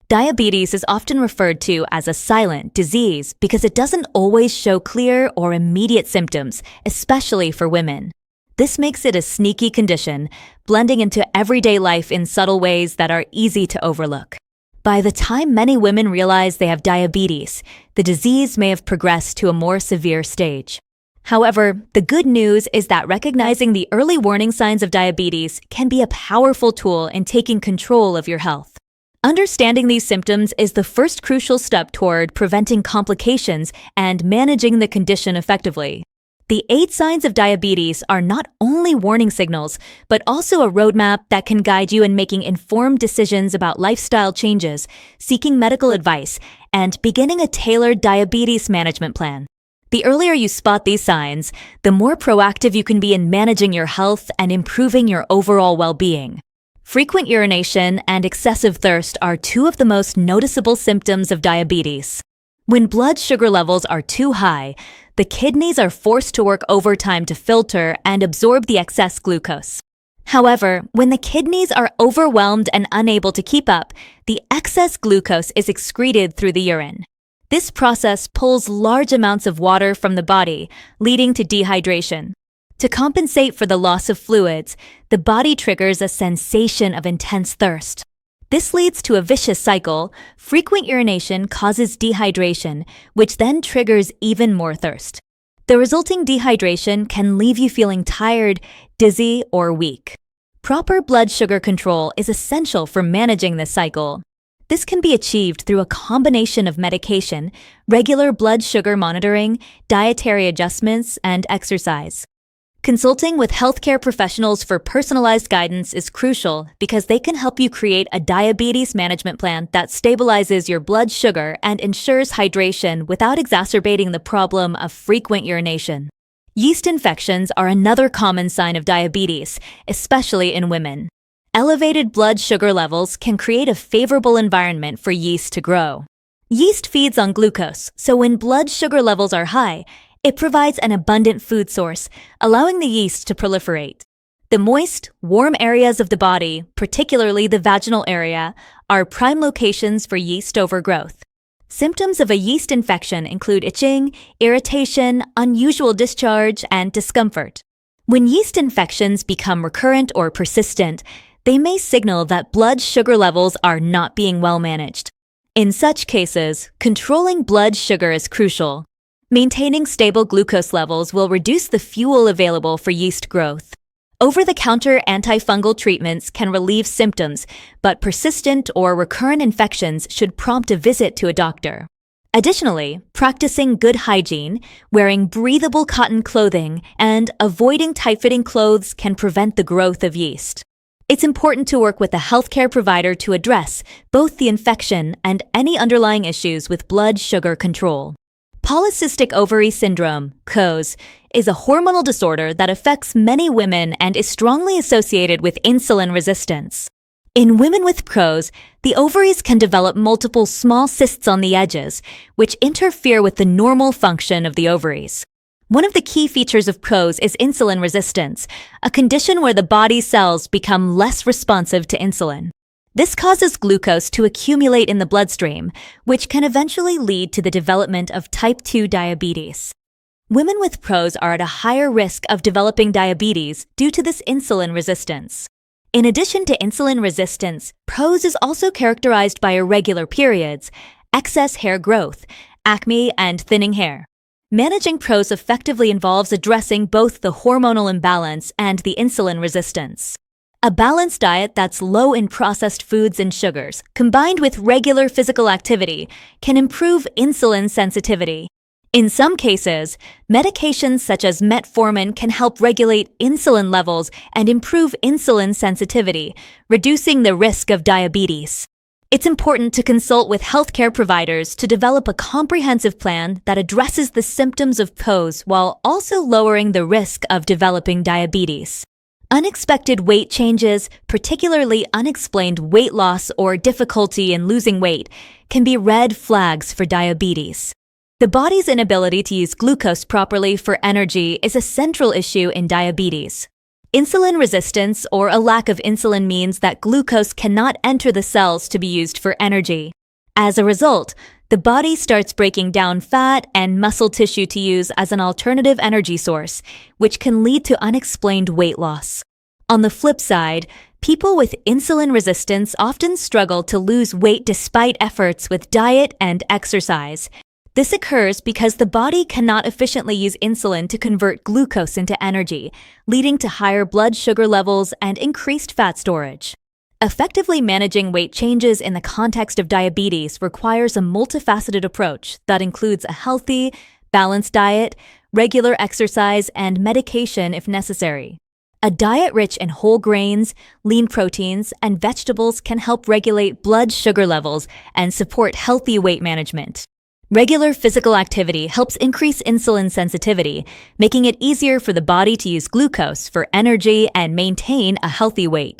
Diabetes is often referred to as a silent disease because it doesn't always show clear or immediate symptoms, especially for women. This makes it a sneaky condition, blending into everyday life in subtle ways that are easy to overlook. By the time many women realize they have diabetes, the disease may have progressed to a more severe stage. However, the good news is that recognizing the early warning signs of diabetes can be a powerful tool in taking control of your health. Understanding these symptoms is the first crucial step toward preventing complications and managing the condition effectively. The 8 signs of diabetes are not only warning signals, but also a roadmap that can guide you in making informed decisions about lifestyle changes, seeking medical advice, and beginning a tailored diabetes management plan. The earlier you spot these signs, the more proactive you can be in managing your health and improving your overall well-being. Frequent urination and excessive thirst are 2 of the most noticeable symptoms of diabetes. When blood sugar levels are too high, the kidneys are forced to work overtime to filter and absorb the excess glucose. However, when the kidneys are overwhelmed and unable to keep up, the excess glucose is excreted through the urine. This process pulls large amounts of water from the body, leading to dehydration. To compensate for the loss of fluids, the body triggers a sensation of intense thirst. This leads to a vicious cycle. Frequent urination causes dehydration, which then triggers even more thirst. The resulting dehydration can leave you feeling tired, dizzy, or weak. Proper blood sugar control is essential for managing this cycle. This can be achieved through a combination of medication, regular blood sugar monitoring, dietary adjustments, and exercise. Consulting with healthcare professionals for personalized guidance is crucial because they can help you create a diabetes management plan that stabilizes your blood sugar and ensures hydration without exacerbating the problem of frequent urination. Yeast infections are another common sign of diabetes, especially in women. Elevated blood sugar levels can create a favorable environment for yeast to grow. Yeast feeds on glucose, so when blood sugar levels are high, it provides an abundant food source, allowing the yeast to proliferate. The moist, warm areas of the body, particularly the vaginal area, are prime locations for yeast overgrowth. Symptoms of a yeast infection include itching, irritation, unusual discharge, and discomfort. When yeast infections become recurrent or persistent, they may signal that blood sugar levels are not being well managed. In such cases, controlling blood sugar is crucial. Maintaining stable glucose levels will reduce the fuel available for yeast growth. Over-the-counter antifungal treatments can relieve symptoms, but persistent or recurrent infections should prompt a visit to a doctor. Additionally, practicing good hygiene, wearing breathable cotton clothing, and avoiding tight-fitting clothes can prevent the growth of yeast. It's important to work with a healthcare provider to address both the infection and any underlying issues with blood sugar control. Polycystic ovary syndrome, PCOS, is a hormonal disorder that affects many women and is strongly associated with insulin resistance. In women with PCOS, the ovaries can develop multiple small cysts on the edges, which interfere with the normal function of the ovaries. One of the key features of PCOS is insulin resistance, a condition where the body's cells become less responsive to insulin. This causes glucose to accumulate in the bloodstream, which can eventually lead to the development of type 2 diabetes. Women with PCOS are at a higher risk of developing diabetes due to this insulin resistance. In addition to insulin resistance, PCOS is also characterized by irregular periods, excess hair growth, acne, and thinning hair. Managing PCOS effectively involves addressing both the hormonal imbalance and the insulin resistance. A balanced diet that's low in processed foods and sugars, combined with regular physical activity, can improve insulin sensitivity. In some cases, medications such as metformin can help regulate insulin levels and improve insulin sensitivity, reducing the risk of diabetes. It's important to consult with healthcare providers to develop a comprehensive plan that addresses the symptoms of PCOS while also lowering the risk of developing diabetes. Unexpected weight changes, particularly unexplained weight loss or difficulty in losing weight, can be red flags for diabetes. The body's inability to use glucose properly for energy is a central issue in diabetes. Insulin resistance or a lack of insulin means that glucose cannot enter the cells to be used for energy. As a result, the body starts breaking down fat and muscle tissue to use as an alternative energy source, which can lead to unexplained weight loss. On the flip side, people with insulin resistance often struggle to lose weight despite efforts with diet and exercise. This occurs because the body cannot efficiently use insulin to convert glucose into energy, leading to higher blood sugar levels and increased fat storage. Effectively managing weight changes in the context of diabetes requires a multifaceted approach that includes a healthy, balanced diet, regular exercise, and medication if necessary. A diet rich in whole grains, lean proteins, and vegetables can help regulate blood sugar levels and support healthy weight management. Regular physical activity helps increase insulin sensitivity, making it easier for the body to use glucose for energy and maintain a healthy weight.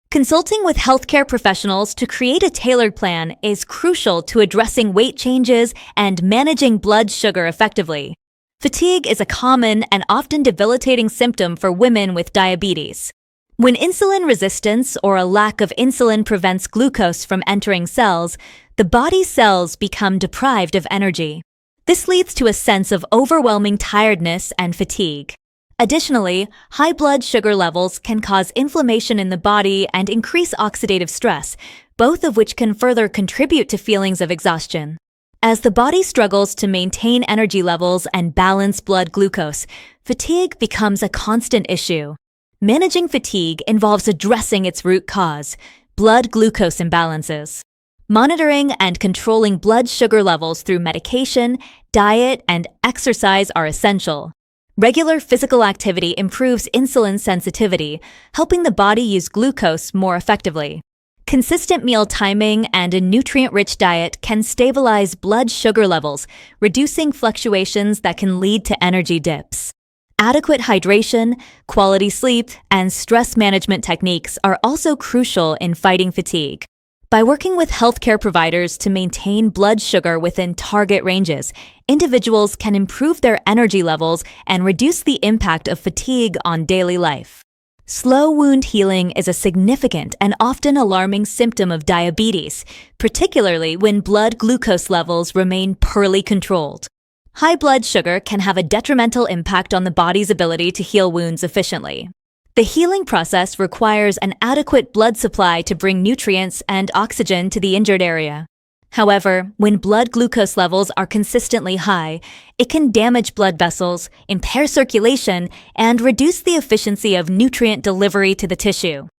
Consulting with healthcare professionals to create a tailored plan is crucial to addressing weight changes and managing blood sugar effectively. Fatigue is a common and often debilitating symptom for women with diabetes. When insulin resistance or a lack of insulin prevents glucose from entering cells, the body's cells become deprived of energy. This leads to a sense of overwhelming tiredness and fatigue. Additionally, high blood sugar levels can cause inflammation in the body and increase oxidative stress, both of which can further contribute to feelings of exhaustion. As the body struggles to maintain energy levels and balance blood glucose, fatigue becomes a constant issue. Managing fatigue involves addressing its root cause, blood glucose imbalances. Monitoring and controlling blood sugar levels through medication, diet, and exercise are essential. Regular physical activity improves insulin sensitivity, helping the body use glucose more effectively. Consistent meal timing and a nutrient-rich diet can stabilize blood sugar levels, reducing fluctuations that can lead to energy dips. Adequate hydration, quality sleep, and stress management techniques are also crucial in fighting fatigue. By working with healthcare providers to maintain blood sugar within target ranges, individuals can improve their energy levels and reduce the impact of fatigue on daily life. Slow wound healing is a significant and often alarming symptom of diabetes, particularly when blood glucose levels remain poorly controlled. High blood sugar can have a detrimental impact on the body's ability to heal wounds efficiently. The healing process requires an adequate blood supply to bring nutrients and oxygen to the injured area. However, when blood glucose levels are consistently high, it can damage blood vessels, impair circulation, and reduce the efficiency of nutrient delivery to the tissue.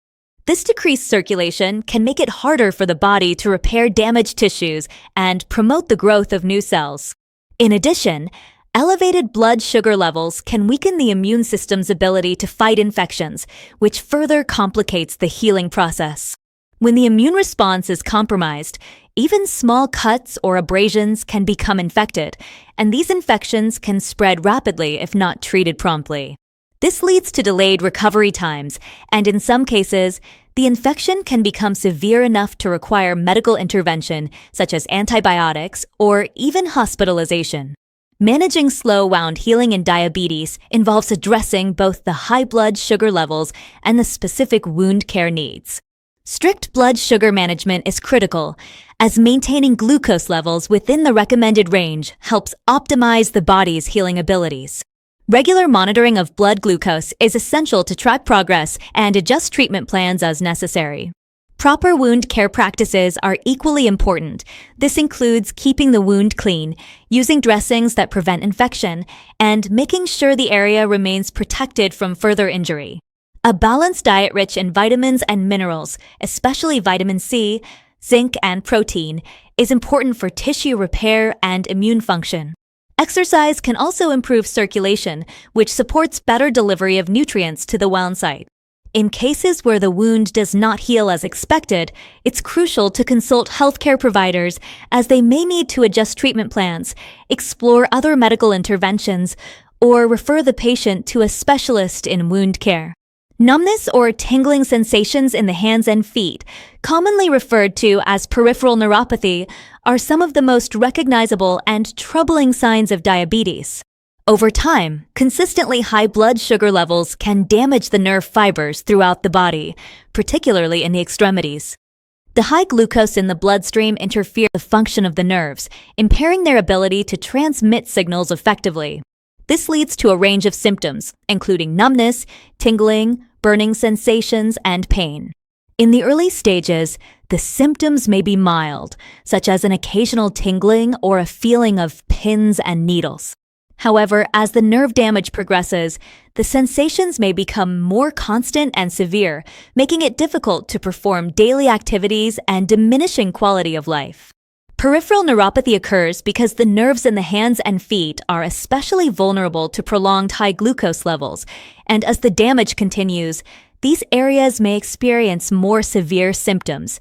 This decreased circulation can make it harder for the body to repair damaged tissues and promote the growth of new cells. In addition, elevated blood sugar levels can weaken the immune system's ability to fight infections, which further complicates the healing process. When the immune response is compromised, even small cuts or abrasions can become infected, and these infections can spread rapidly if not treated promptly. This leads to delayed recovery times, and in some cases, the infection can become severe enough to require medical intervention, such as antibiotics or even hospitalization. Managing slow wound healing in diabetes involves addressing both the high blood sugar levels and the specific wound care needs. Strict blood sugar management is critical, as maintaining glucose levels within the recommended range helps optimize the body's healing abilities. Regular monitoring of blood glucose is essential to track progress and adjust treatment plans as necessary. Proper wound care practices are equally important. This includes keeping the wound clean, using dressings that prevent infection, and making sure the area remains protected from further injury. A balanced diet rich in vitamins and minerals, especially vitamin C, zinc, and protein, is important for tissue repair and immune function. Exercise can also improve circulation, which supports better delivery of nutrients to the wound site. In cases where the wound does not heal as expected, it's crucial to consult healthcare providers as they may need to adjust treatment plans, explore other medical interventions, or refer the patient to a specialist in wound care. Numbness or tingling sensations in the hands and feet, commonly referred to as peripheral neuropathy, are some of the most recognizable and troubling signs of diabetes. Over time, consistently high blood sugar levels can damage the nerve fibers throughout the body, particularly in the extremities. The high glucose in the bloodstream interferes with the function of the nerves, impairing their ability to transmit signals effectively. This leads to a range of symptoms, including numbness, tingling, burning sensations, and pain. In the early stages, the symptoms may be mild, such as an occasional tingling or a feeling of pins and needles. However, as the nerve damage progresses, the sensations may become more constant and severe, making it difficult to perform daily activities and diminishing quality of life. Peripheral neuropathy occurs because the nerves in the hands and feet are especially vulnerable to prolonged high glucose levels, and as the damage continues, these areas may experience more severe symptoms,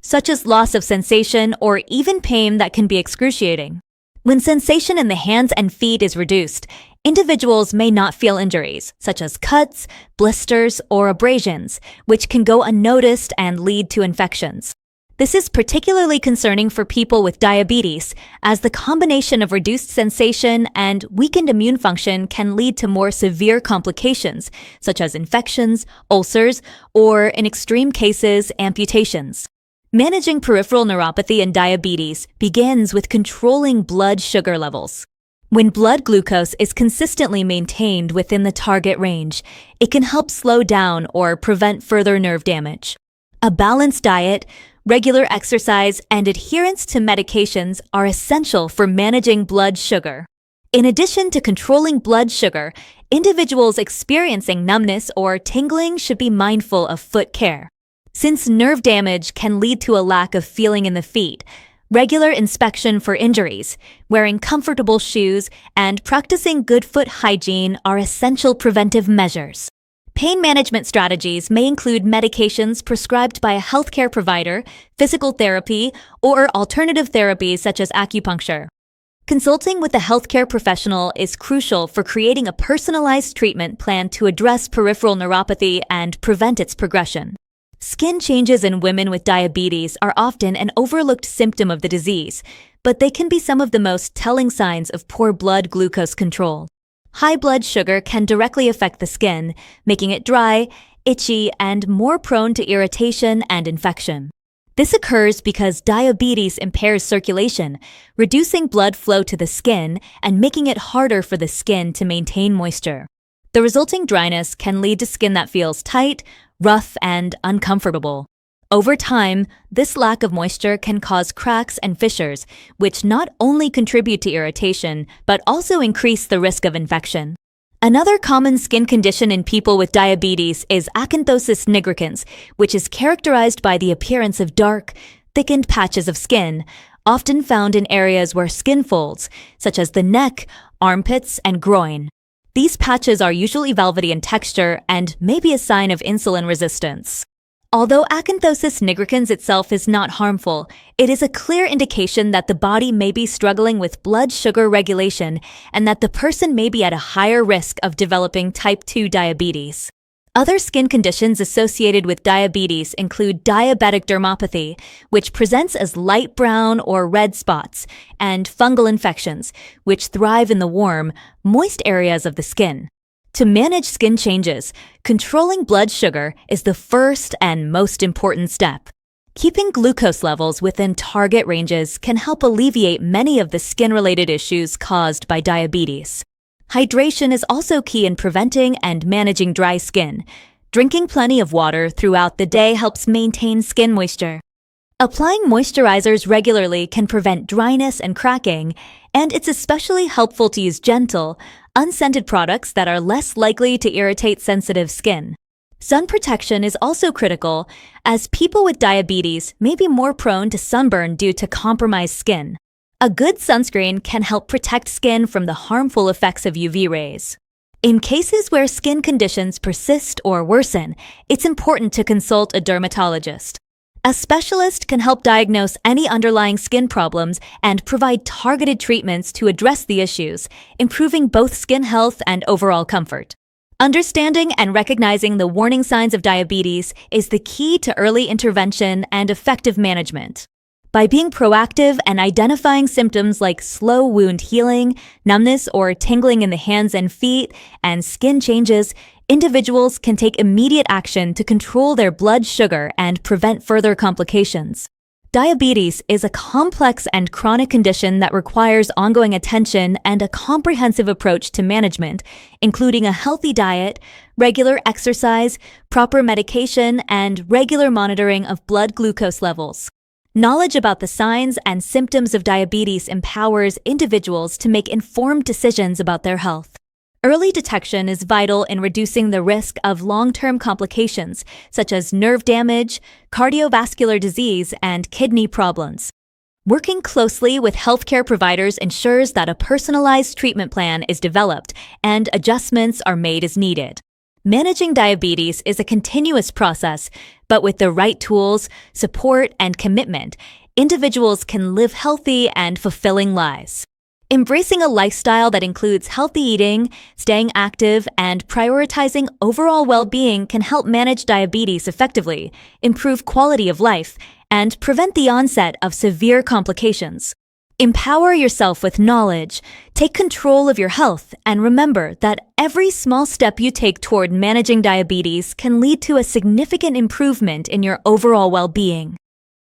such as loss of sensation or even pain that can be excruciating. When sensation in the hands and feet is reduced, individuals may not feel injuries, such as cuts, blisters, or abrasions, which can go unnoticed and lead to infections. This is particularly concerning for people with diabetes, as the combination of reduced sensation and weakened immune function can lead to more severe complications, such as infections, ulcers, or, in extreme cases, amputations. Managing peripheral neuropathy and diabetes begins with controlling blood sugar levels. When blood glucose is consistently maintained within the target range, it can help slow down or prevent further nerve damage. A balanced diet, regular exercise, and adherence to medications are essential for managing blood sugar. In addition to controlling blood sugar, individuals experiencing numbness or tingling should be mindful of foot care. Since nerve damage can lead to a lack of feeling in the feet, regular inspection for injuries, wearing comfortable shoes, and practicing good foot hygiene are essential preventive measures. Pain management strategies may include medications prescribed by a healthcare provider, physical therapy, or alternative therapies such as acupuncture. Consulting with a healthcare professional is crucial for creating a personalized treatment plan to address peripheral neuropathy and prevent its progression. Skin changes in women with diabetes are often an overlooked symptom of the disease, but they can be some of the most telling signs of poor blood glucose control. High blood sugar can directly affect the skin, making it dry, itchy, and more prone to irritation and infection. This occurs because diabetes impairs circulation, reducing blood flow to the skin and making it harder for the skin to maintain moisture. The resulting dryness can lead to skin that feels tight, rough, and uncomfortable. Over time, this lack of moisture can cause cracks and fissures, which not only contribute to irritation, but also increase the risk of infection. Another common skin condition in people with diabetes is acanthosis nigricans, which is characterized by the appearance of dark, thickened patches of skin, often found in areas where skin folds, such as the neck, armpits, and groin. These patches are usually velvety in texture and may be a sign of insulin resistance. Although acanthosis nigricans itself is not harmful, it is a clear indication that the body may be struggling with blood sugar regulation and that the person may be at a higher risk of developing type 2 diabetes. Other skin conditions associated with diabetes include diabetic dermopathy, which presents as light brown or red spots, and fungal infections, which thrive in the warm, moist areas of the skin. To manage skin changes, controlling blood sugar is the first and most important step. Keeping glucose levels within target ranges can help alleviate many of the skin-related issues caused by diabetes. Hydration is also key in preventing and managing dry skin. Drinking plenty of water throughout the day helps maintain skin moisture. Applying moisturizers regularly can prevent dryness and cracking, and it's especially helpful to use gentle, unscented products that are less likely to irritate sensitive skin. Sun protection is also critical, as people with diabetes may be more prone to sunburn due to compromised skin. A good sunscreen can help protect skin from the harmful effects of UV rays. In cases where skin conditions persist or worsen, it's important to consult a dermatologist. A specialist can help diagnose any underlying skin problems and provide targeted treatments to address the issues, improving both skin health and overall comfort. Understanding and recognizing the warning signs of diabetes is the key to early intervention and effective management. By being proactive and identifying symptoms like slow wound healing, numbness or tingling in the hands and feet, and skin changes, individuals can take immediate action to control their blood sugar and prevent further complications. Diabetes is a complex and chronic condition that requires ongoing attention and a comprehensive approach to management, including a healthy diet, regular exercise, proper medication, and regular monitoring of blood glucose levels. Knowledge about the signs and symptoms of diabetes empowers individuals to make informed decisions about their health. Early detection is vital in reducing the risk of long-term complications, such as nerve damage, cardiovascular disease, and kidney problems. Working closely with healthcare providers ensures that a personalized treatment plan is developed and adjustments are made as needed. Managing diabetes is a continuous process, but with the right tools, support, and commitment, individuals can live healthy and fulfilling lives. Embracing a lifestyle that includes healthy eating, staying active, and prioritizing overall well-being can help manage diabetes effectively, improve quality of life, and prevent the onset of severe complications. Empower yourself with knowledge, take control of your health, and remember that every small step you take toward managing diabetes can lead to a significant improvement in your overall well-being.